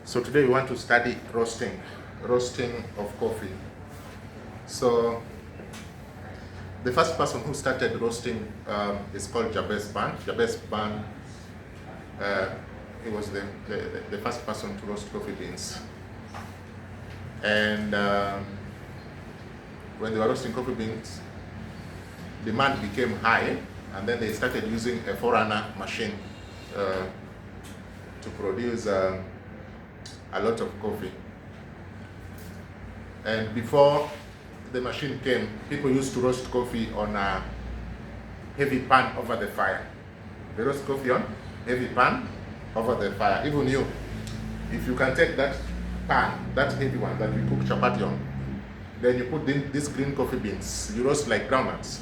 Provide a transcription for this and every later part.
So today we want to study roasting of coffee. So the first person who started roasting is called Jabez. Jabez, he was the first person to roast coffee beans. And when they were roasting coffee beans, demand became high, and then they started using a forerunner machine to produce a lot of coffee. And before the machine came, people used to roast coffee on a heavy pan over the fire. They roast coffee on heavy pan over the fire. Even you, if you can take that pan, that heavy one that we cook chapati on, then you put in these green coffee beans, you roast like groundnuts,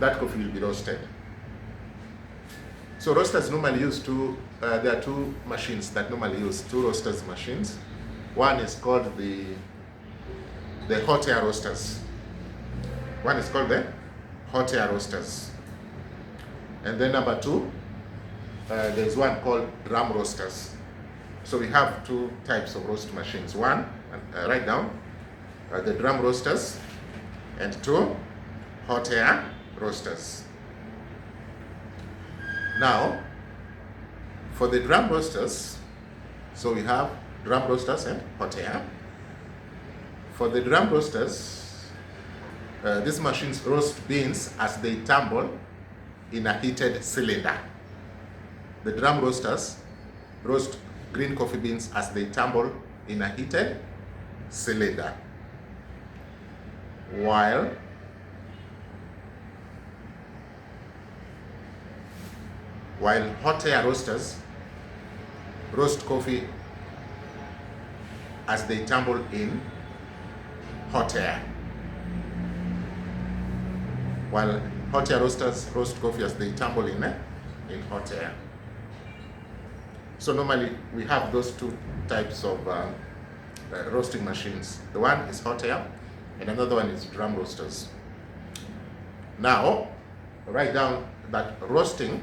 that coffee will be roasted. So roasters normally use there are two machines that normally use, two roasters machines. One is called the hot air roasters. One is called the hot air roasters. And then number two, there's one called drum roasters. So we have two types of roast machines. One, write down, the drum roasters, and two, hot air roasters. Now, for the drum roasters, so we have drum roasters and hot air. For the drum roasters, these machines roast beans as they tumble in a heated cylinder. The drum roasters roast green coffee beans as they tumble in a heated cylinder. While hot air roasters roast coffee as they tumble in hot air. While hot air roasters roast coffee as they tumble in hot air. So normally we have those two types of roasting machines. The one is hot air and another one is drum roasters. Now, write down that roasting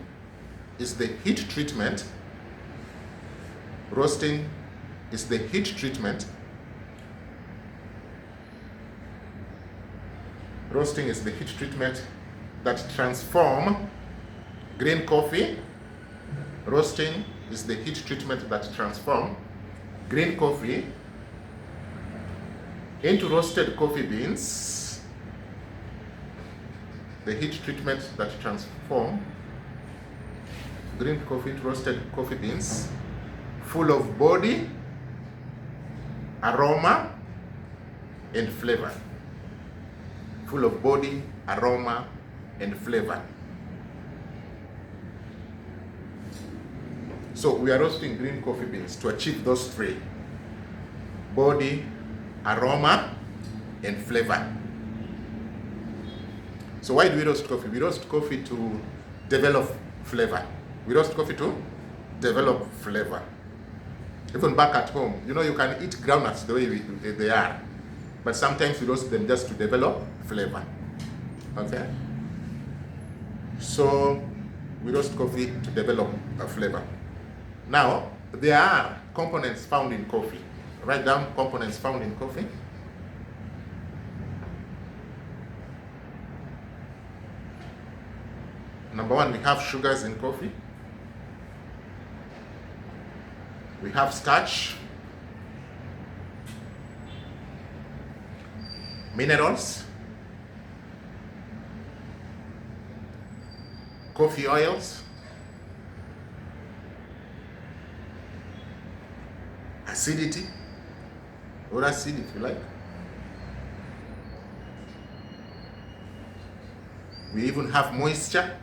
is the heat treatment. Roasting is the heat treatment. Roasting is the heat treatment that transform green coffee. Roasting is the heat treatment that transform green coffee into roasted coffee beans. The heat treatment that transform green coffee to roasted coffee beans, full of body, aroma, and flavor. Full of body, aroma, and flavor. So we are roasting green coffee beans to achieve those three: body, aroma, and flavor. So why do we roast coffee? We roast coffee to develop flavor. We roast coffee to develop flavor. Even back at home, you can eat groundnuts the way they are, but sometimes we roast them just to develop flavor. Okay? So we roast coffee to develop a flavor. Now, there are components found in coffee. Write down components found in coffee. Number one, we have sugars in coffee. We have starch, minerals, coffee oils, acidity, or acid if you like. We even have moisture,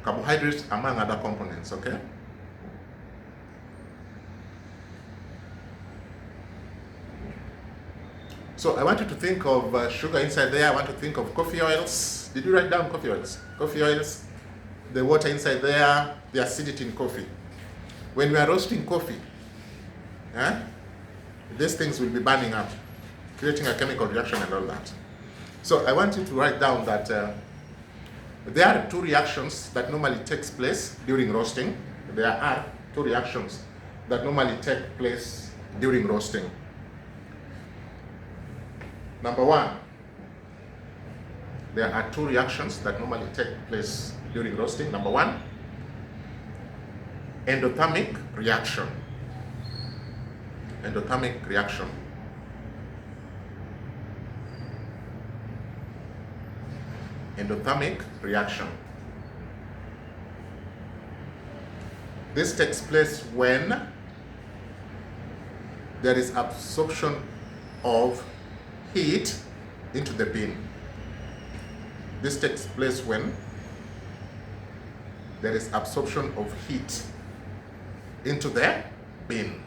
carbohydrates, among other components, okay? So I want you to think of sugar inside there. I want to think of coffee oils. Did you write down coffee oils? Coffee oils, the water inside there, the acidity in coffee. When we are roasting coffee, these things will be burning up, creating a chemical reaction and all that. So I want you to write down that There are two reactions that normally takes place during roasting. There are two reactions that normally take place during roasting. Number one, there are two reactions that normally take place during roasting. Number one, endothermic reaction. Endothermic reaction. Endothermic reaction. This takes place when there is absorption of heat into the bean. This takes place when there is absorption of heat into the bean.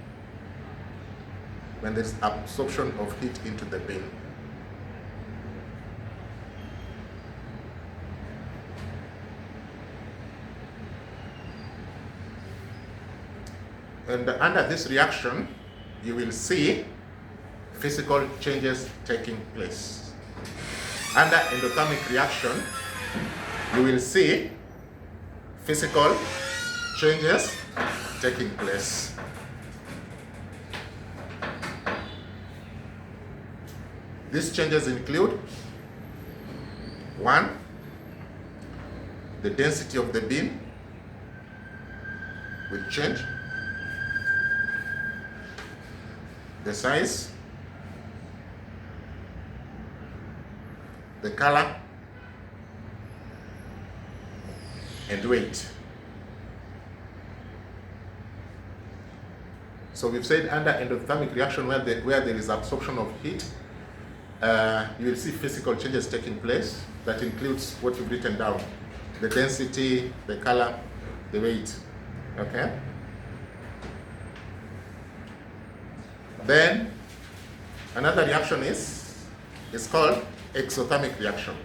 When there is absorption of heat into the bean. And under this reaction, you will see physical changes taking place. Under endothermic reaction, you will see physical changes taking place. These changes include: one, the density of the bean will change. The size, the color, and weight. So we've said under endothermic reaction, where there is absorption of heat, you will see physical changes taking place. That includes what you've written down: the density, the color, the weight. Okay? Then another reaction is called exothermic reaction.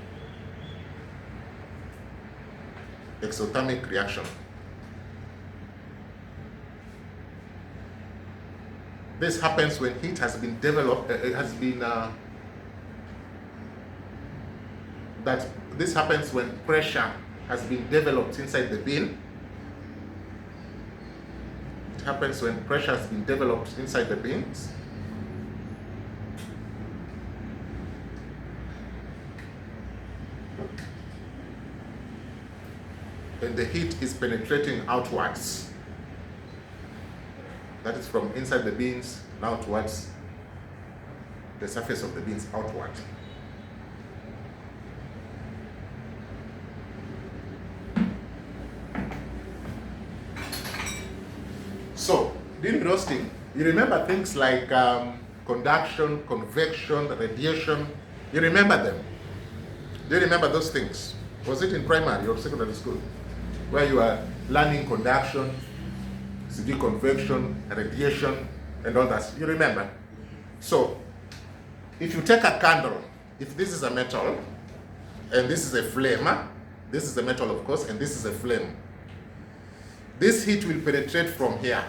Exothermic reaction. This happens when heat has been developed. This happens when pressure has been developed inside the bean. It happens when pressure has been developed inside the beans. And the heat is penetrating outwards. That is from inside the beans now towards the surface of the beans outward. So, during roasting, you remember things like conduction, convection, radiation. You remember them? Do you remember those things? Was it in primary or secondary school? Where you are learning conduction, convection, radiation, and all that. You remember? So, if you take a candle, if this is a metal, and this is a flame, this is a metal of course, and this is a flame. This heat will penetrate from here.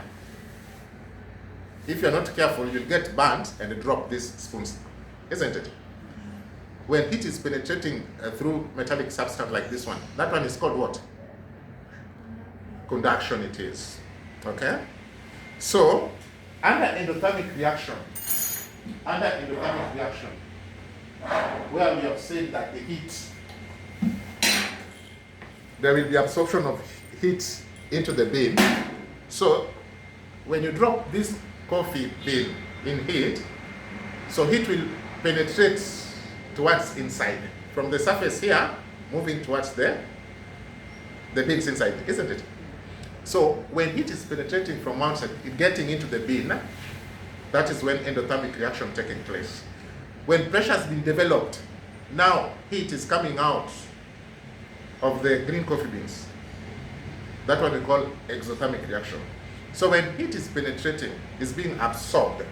If you're not careful, you'll get burnt and drop these spoons, isn't it? When heat is penetrating through metallic substance like this one, that one is called what? Conduction it is. Okay? So, under endothermic reaction, where we have said that the heat, there will be absorption of heat into the bean. So, when you drop this coffee bean in heat, so heat will penetrate towards inside. From the surface here, moving towards the beans inside, isn't it? So when heat is penetrating from outside, getting into the bean, that is when endothermic reaction taking place. When pressure has been developed, now heat is coming out of the green coffee beans. That one we call exothermic reaction. So when heat is penetrating, is being absorbed,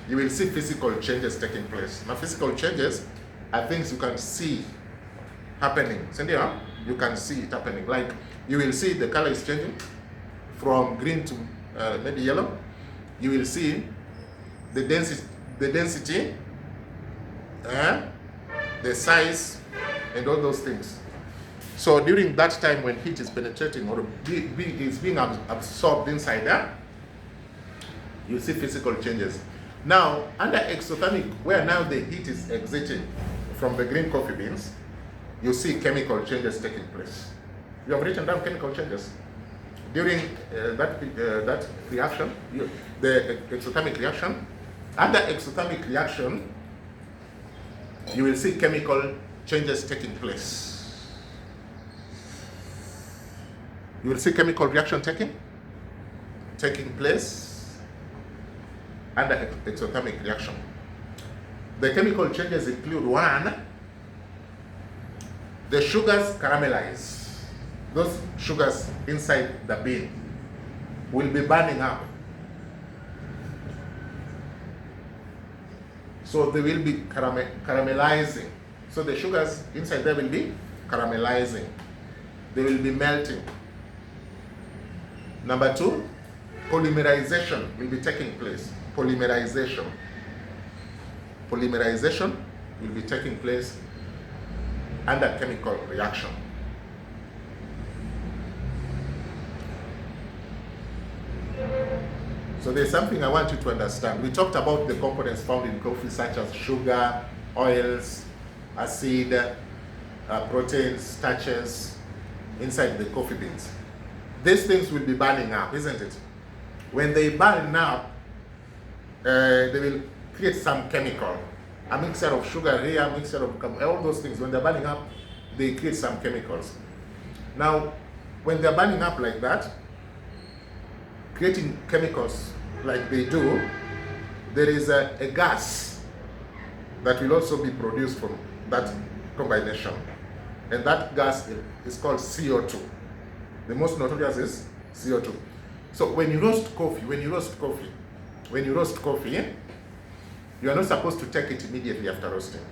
you will see physical changes taking place. Now physical changes are things you can see happening. Cindy, you can see it happening. Like you will see the color is changing from green to maybe yellow. You will see the density, the size, and all those things. So during that time when heat is penetrating or is being absorbed inside there, you see physical changes. Now, under exothermic, where now the heat is exiting from the green coffee beans, you see chemical changes taking place. You have written down chemical changes. During that reaction, the exothermic reaction, under exothermic reaction, you will see chemical changes taking place. You will see chemical reaction taking place under exothermic reaction. The chemical changes include: one, the sugars caramelize. Those sugars inside the bean will be burning up. So they will be caramelizing. So the sugars inside there will be caramelizing. They will be melting. Number two, polymerization will be taking place. Polymerization will be taking place under chemical reaction. So there's something I want you to understand. We talked about the components found in coffee, such as sugar, oils, acid, proteins, starches inside the coffee beans. These things will be burning up, isn't it? When they burn up, they will create some chemical. A mixture of sugar here, a mixture of all those things. When they're burning up, they create some chemicals. Now, when they're burning up like that, creating chemicals like they do, there is a gas that will also be produced from that combination. And that gas is called CO2. The most notorious is CO2. So when you roast coffee, you are not supposed to take it immediately after roasting,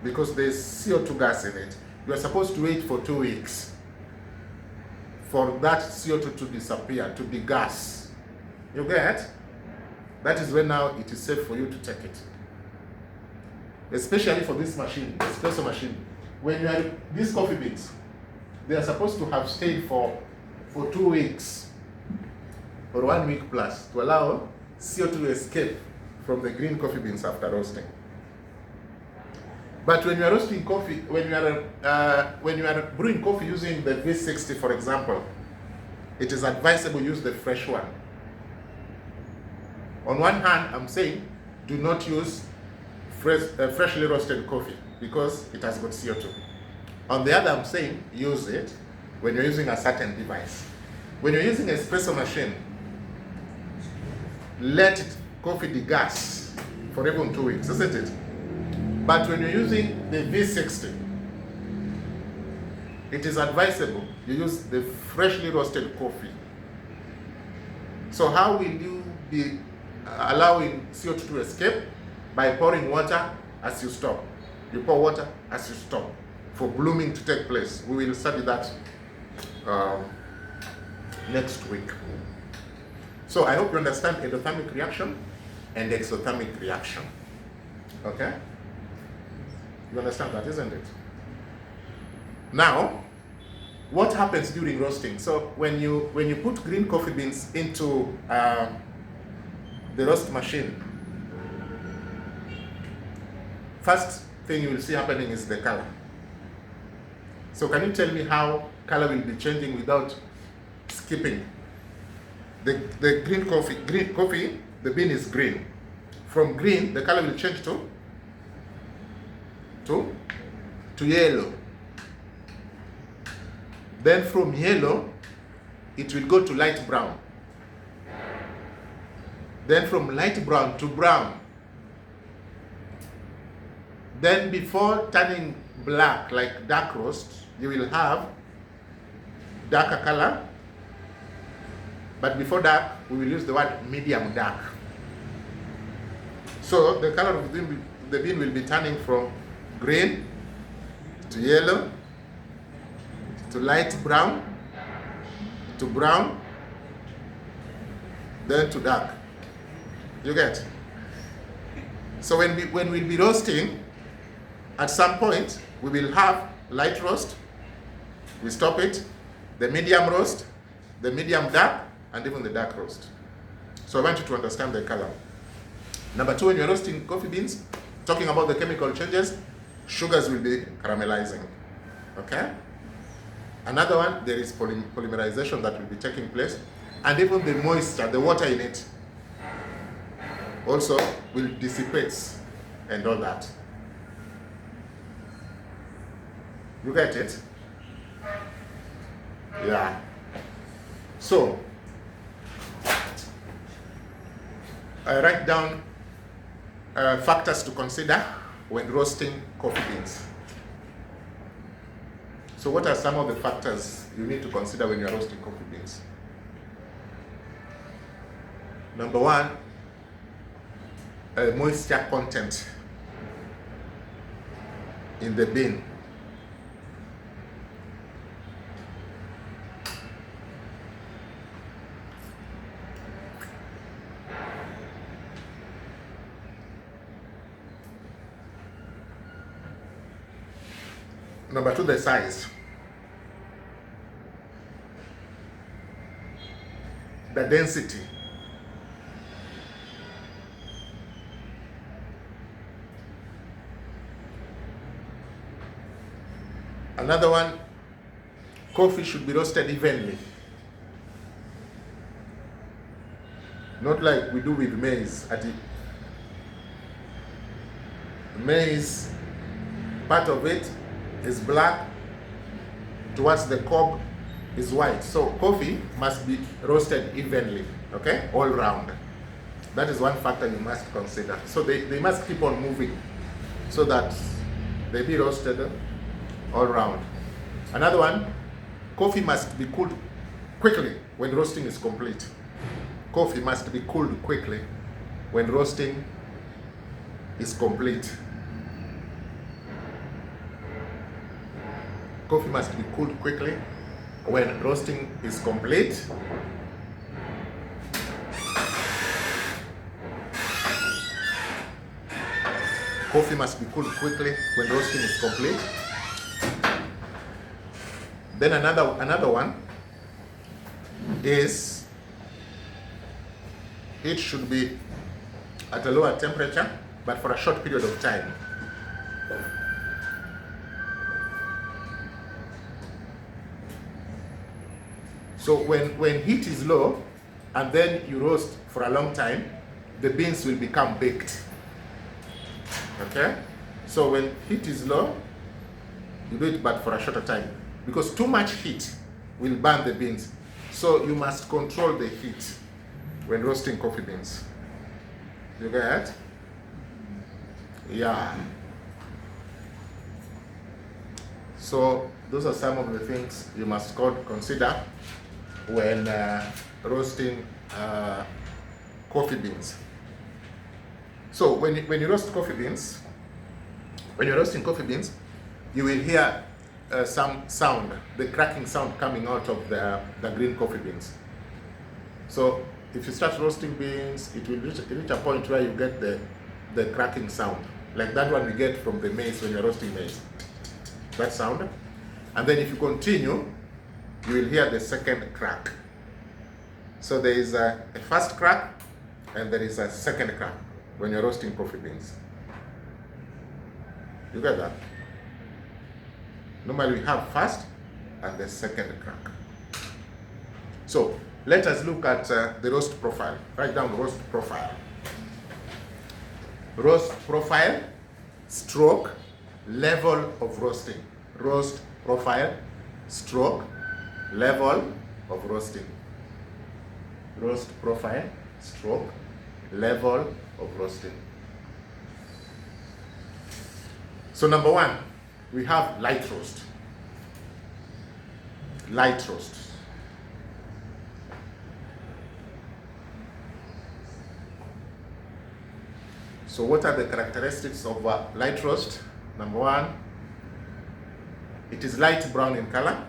because there's CO2 gas in it. You are supposed to wait for 2 weeks for that CO2 to disappear, to degas. You get? That is when now it is safe for you to take it. Especially for this machine, espresso machine. When you are these coffee beans, they are supposed to have stayed for 2 weeks or 1 week plus to allow CO2 to escape from the green coffee beans after roasting. But when you are roasting coffee, when you are brewing coffee using the V60, for example, it is advisable use the fresh one. On one hand, I'm saying do not use freshly roasted coffee because it has got CO2. On the other, I'm saying use it when you're using a certain device. When you're using an espresso machine, let coffee degas for even 2 weeks, isn't it? But when you're using the V60, it is advisable you use the freshly roasted coffee. So how will you be allowing CO2 to escape? By pouring water as you stop. You pour water as you stop for blooming to take place. We will study that next week. So I hope you understand endothermic reaction and exothermic reaction. Okay? You understand that, isn't it? Now, what happens during roasting? So when you put green coffee beans into the roast machine, first thing you will see happening is the color. So can you tell me how color will be changing without skipping? The green coffee, the bean is green. From green, the color will change to yellow. Then from yellow, it will go to light brown. Then from light brown to brown. Then before turning black, like dark roast, you will have darker color. But before dark, we will use the word medium dark. So the color of the bean will be turning from green to yellow to light brown to brown, then to dark. You get? So when we'll be roasting, at some point we will have light roast, We stop it. The medium roast, the medium dark, and even the dark roast. So I want you to understand the color. Number two, when you're roasting coffee beans, talking about the chemical changes, sugars will be caramelizing. Okay? Another one, there is polymerization that will be taking place, and even the moisture, the water in it, also will dissipate and all that. You get it? Yeah. So, I write down factors to consider when roasting coffee beans. So what are some of the factors you need to consider when you are roasting coffee beans? Number one, moisture content in the bean. Number two, the size. The density. Another one, coffee should be roasted evenly. Not like we do with maize. Maize, part of it is black, towards the cob is white. So coffee must be roasted evenly, okay, all round. That is one factor you must consider. So they must keep on moving so that they be roasted all round. Another one, coffee must be cooled quickly when roasting is complete. Coffee must be cooled quickly when roasting is complete. Coffee must be cooled quickly when roasting is complete. Coffee must be cooled quickly when roasting is complete. Then another one is it should be at a lower temperature, but for a short period of time. So when heat is low and then you roast for a long time, the beans will become baked. Okay? So when heat is low, you do it but for a shorter time, because too much heat will burn the beans. So you must control the heat when roasting coffee beans. You get it? Yeah. So those are some of the things you must consider when roasting coffee beans. So when you roast coffee beans, when you're roasting coffee beans, you will hear some sound, the cracking sound coming out of the green coffee beans. So if you start roasting beans, it will reach a point where you get the cracking sound, like that one we get from the maize when you're roasting maize, that sound. And then if you continue, you will hear the second crack. So there is a first crack and there is a second crack when you're roasting coffee beans. You get that? Normally we have first and the second crack. So let us look at the roast profile. Write down the roast profile. Roast profile, stroke, level of roasting. Roast profile, stroke, level of roasting. Roast profile, stroke, level of roasting. So number one, we have light roast. Light roast. So what are the characteristics of light roast? Number one, it is light brown in color.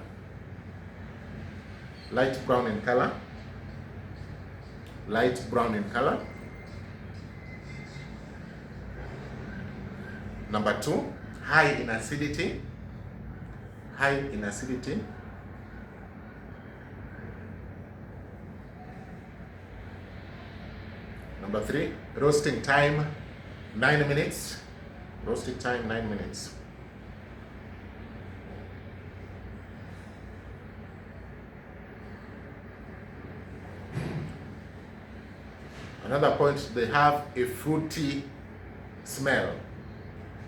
Light brown in color. Light brown in color. Number two, high in acidity. High in acidity. Number 3, roasting time 9 minutes. Roasting time 9 minutes. Another point, they have a fruity smell.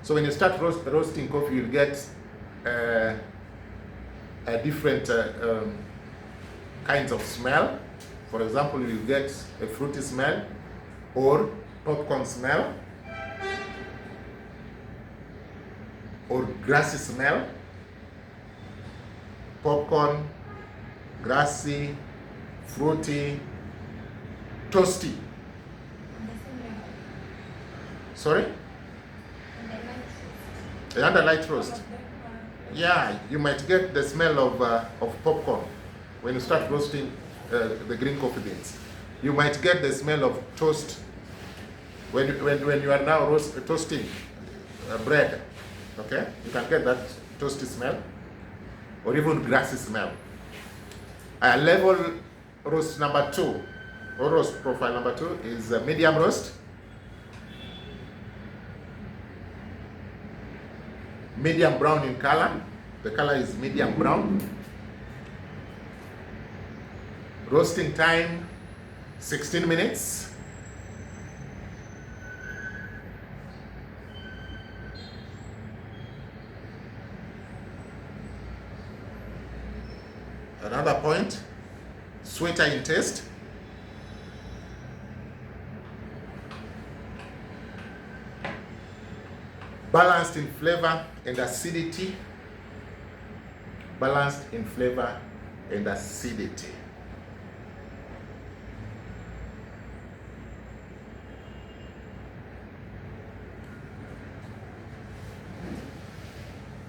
So when you start roasting coffee, you'll get a different kinds of smell. For example, you'll get a fruity smell or popcorn smell or grassy smell. Popcorn, grassy, fruity, toasty. Sorry? Under light roast. Yeah, you might get the smell of popcorn when you start roasting the green coffee beans. You might get the smell of toast when you are now toasting bread. Okay, you can get that toasty smell or even grassy smell. Level roast number 2, or roast profile number 2 is medium roast. Medium brown in color. The color is medium brown. Roasting time 16 minutes. Another point, sweeter in taste. Balanced in flavor and acidity. Balanced in flavor and acidity.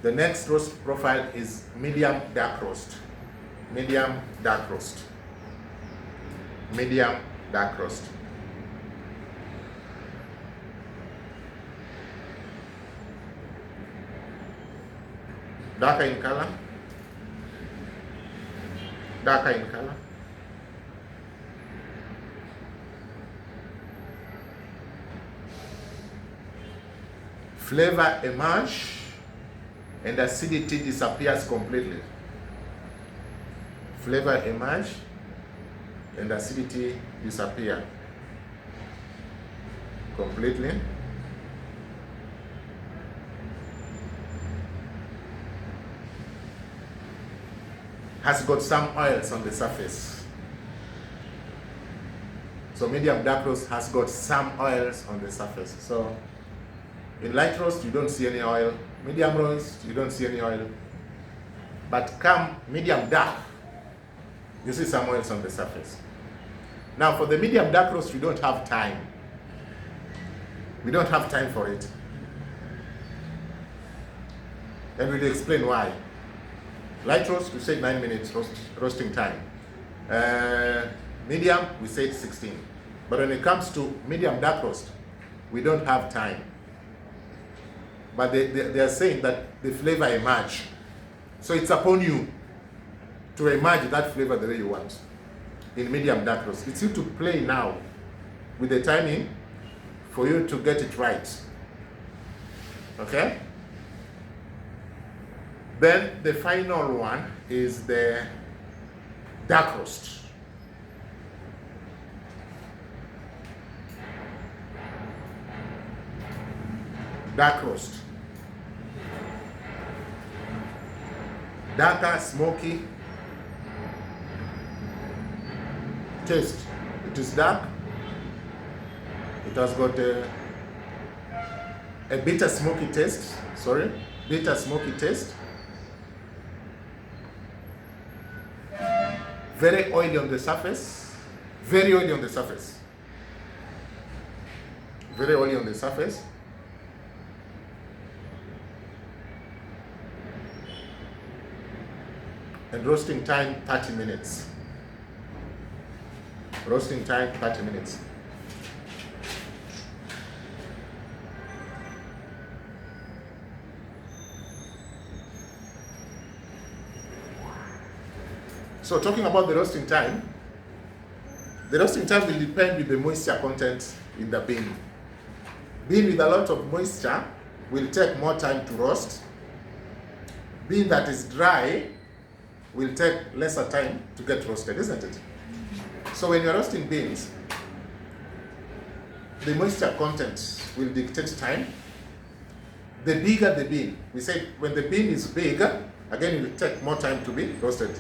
The next roast profile is medium dark roast. Medium dark roast. Medium dark roast. Darker in color. Darker in color. Flavor emerge and acidity disappears completely. Flavor emerge and acidity disappear completely. Has got some oils on the surface. So medium dark roast has got some oils on the surface. So in light roast, you don't see any oil. Medium roast, you don't see any oil. But come medium dark, you see some oils on the surface. Now for the medium dark roast, we don't have time. We don't have time for it. And we'll explain why. Light roast, we said 9 minutes roasting time. Medium, we said 16. But when it comes to medium dark roast, we don't have time. But they are saying that the flavor emerge. So it's upon you to emerge that flavor the way you want in medium dark roast. It's you to play now with the timing for you to get it right. Okay? Then the final one is the dark roast. Dark roast. Darker, smoky taste. It is dark. It has got a bitter smoky taste. Sorry, bitter smoky taste. Very oily on the surface. Very oily on the surface. Very oily on the surface. And roasting time 30 minutes. Roasting time 30 minutes. So talking about the roasting time, The roasting time will depend with the moisture content in the bean. Bean with a lot of moisture will take more time to roast. Bean that is dry will take lesser time to get roasted, isn't it? So when you're roasting beans, the moisture content will dictate time. The bigger the bean, we say when the bean is bigger, again it will take more time to be roasted.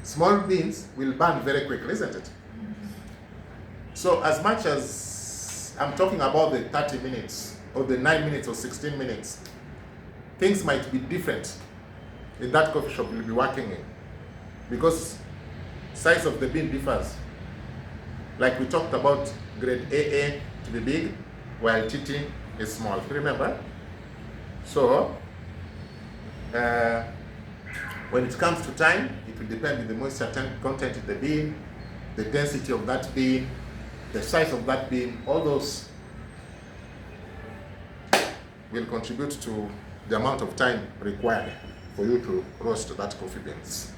Small beans will burn very quickly, isn't it? So as much as I'm talking about the 30 minutes or the 9 minutes or 16 minutes, things might be different in that coffee shop you'll be working in, because size of the bean differs. Like we talked about grade AA to be big, while TT is small. Remember? So when it comes to time, it will depend on the moisture content in the bean, the density of that bean, the size of that bean. All those will contribute to the amount of time required for you to roast that coffee beans.